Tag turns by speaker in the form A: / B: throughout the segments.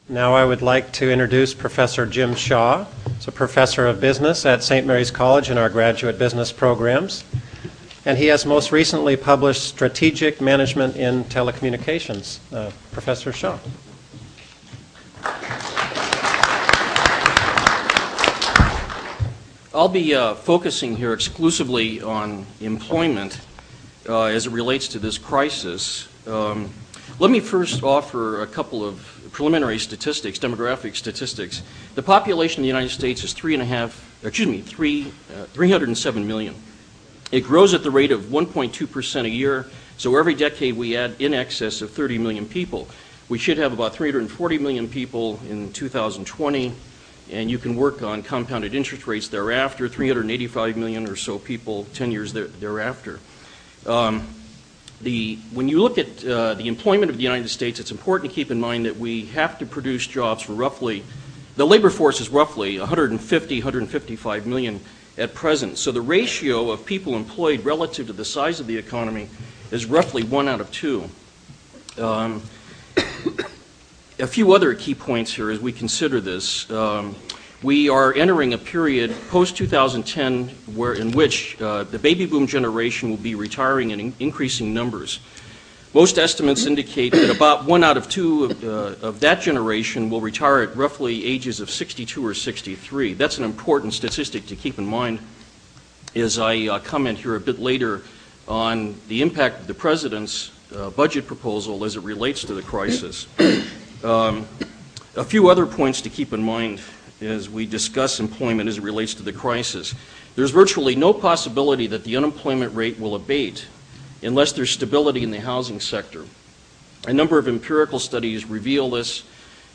A: Now I would like to introduce Professor Jim Shaw. He's a professor of business at St. Mary's College in our graduate business programs. And he has most recently published Strategic Management in Telecommunications. Professor Shaw.
B: I'll be focusing here exclusively on employment as it relates to this crisis. Let me first offer a couple of preliminary statistics, demographic statistics. The population of the United States is 307 million. It grows at the rate of 1.2% a year, so every decade we add in excess of 30 million people. We should have about 340 million people in 2020, and you can work on compounded interest rates thereafter, 385 million or so people 10 years thereafter. When you look at the employment of the United States, it's important to keep in mind that we have to produce jobs for roughly, the labor force is roughly 155 million at present. So the ratio of people employed relative to the size of the economy is roughly 1 out of 2. A few other key points here as we consider this. We are entering a period post-2010 in which the baby boom generation will be retiring in increasing numbers. Most estimates indicate that about 1 out of 2 of that generation will retire at roughly ages of 62 or 63. That's an important statistic to keep in mind as I comment here a bit later on the impact of the President's budget proposal as it relates to the crisis. A few other points to keep in mind as we discuss employment as it relates to the crisis. There's virtually no possibility that the unemployment rate will abate unless there's stability in the housing sector. A number of empirical studies reveal this.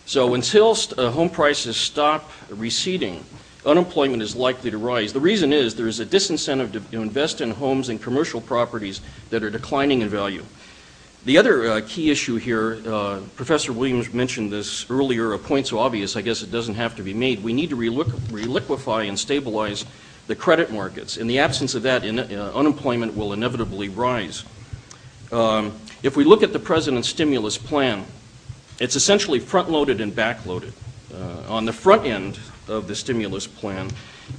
B: So until home prices stop receding, unemployment is likely to rise. The reason is there's a disincentive to invest in homes and commercial properties that are declining in value. The other key issue here, Professor Williams mentioned this earlier, a point so obvious I guess it doesn't have to be made. We need to reliquify and stabilize the credit markets. In the absence of that, unemployment will inevitably rise. If we look at the President's stimulus plan, it's essentially front-loaded and back-loaded. On the front end of the stimulus plan,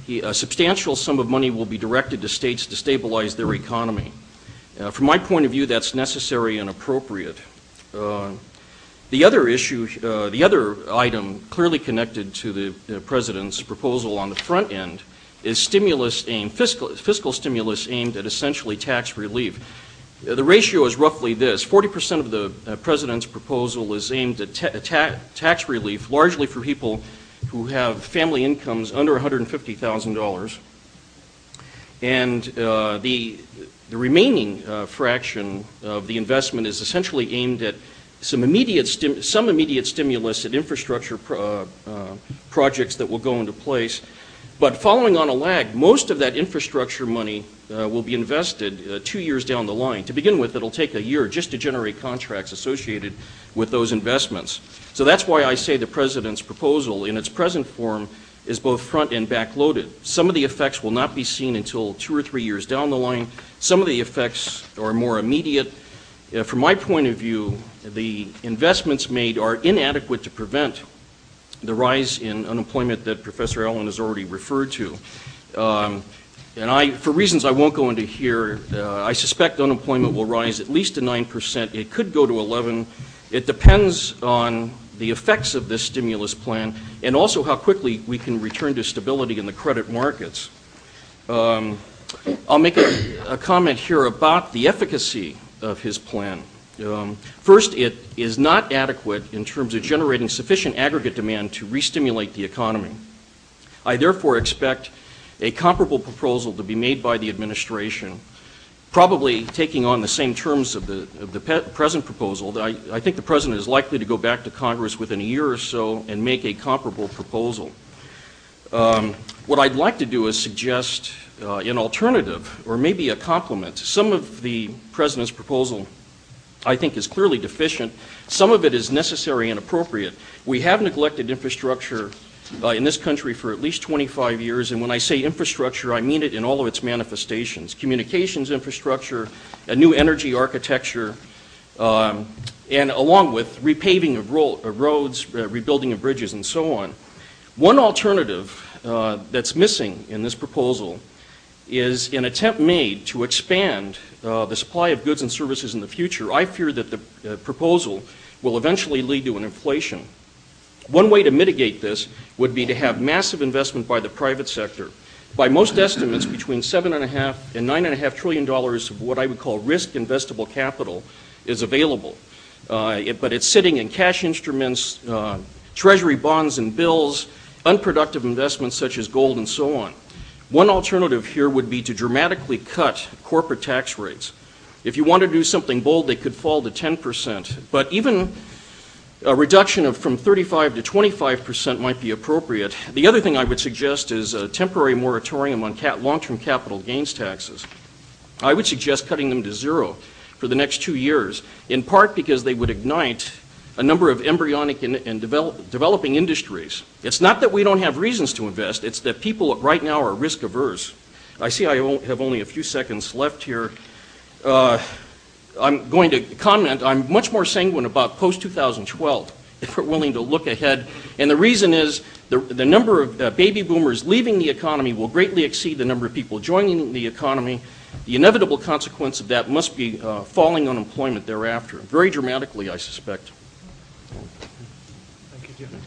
B: a substantial sum of money will be directed to states to stabilize their economy. From my point of view, that's necessary and appropriate. The other issue, the other item clearly connected to the President's proposal on the front end is fiscal stimulus aimed at essentially tax relief. The ratio is roughly this. 40% of the President's proposal is aimed at tax relief, largely for people who have family incomes under $150,000. And the remaining fraction of the investment is essentially aimed at some immediate stimulus at infrastructure projects that will go into place. But following on a lag, most of that infrastructure money will be invested 2 years down the line. To begin with, it'll take a year just to generate contracts associated with those investments. So that's why I say the President's proposal in its present form is both front and back loaded. Some of the effects will not be seen until 2 or 3 years down the line. Some of the effects are more immediate. From my point of view, the investments made are inadequate to prevent the rise in unemployment that Professor Allen has already referred to. And for reasons I won't go into here, I suspect unemployment will rise at least to 9%. It could go to 11%. It depends on the effects of this stimulus plan and also how quickly we can return to stability in the credit markets. I'll make a comment here about the efficacy of his plan. First, it is not adequate in terms of generating sufficient aggregate demand to re-stimulate the economy. I therefore expect a comparable proposal to be made by the administration, probably taking on the same terms of the present proposal. I think the President is likely to go back to Congress within a year or so and make a comparable proposal. What I'd like to do is suggest an alternative or maybe a complement. Some of the President's proposal I think is clearly deficient. Some of it is necessary and appropriate. We have neglected infrastructure in this country for at least 25 years, and when I say infrastructure, I mean it in all of its manifestations. Communications infrastructure, a new energy architecture, and along with repaving of roads, rebuilding of bridges, and so on. One alternative that's missing in this proposal is an attempt made to expand the supply of goods and services in the future. I fear that the proposal will eventually lead to an inflation. One way to mitigate this would be to have massive investment by the private sector. By most estimates, between $7.5 and $9.5 trillion of what I would call risk investable capital is available. But it's sitting in cash instruments, treasury bonds and bills, unproductive investments such as gold and so on. One alternative here would be to dramatically cut corporate tax rates. If you want to do something bold, they could fall to 10%. But even a reduction from 35 to 25% might be appropriate. The other thing I would suggest is a temporary moratorium on long-term capital gains taxes. I would suggest cutting them to zero for the next 2 years, in part because they would ignite a number of embryonic and developing industries. It's not that we don't have reasons to invest, it's that people right now are risk averse. I see I have only a few seconds left here. I'm going to comment, I'm much more sanguine about post-2012, if we're willing to look ahead. And the reason is the number of baby boomers leaving the economy will greatly exceed the number of people joining the economy. The inevitable consequence of that must be falling unemployment thereafter, very dramatically, I suspect.
C: Thank you, Jim.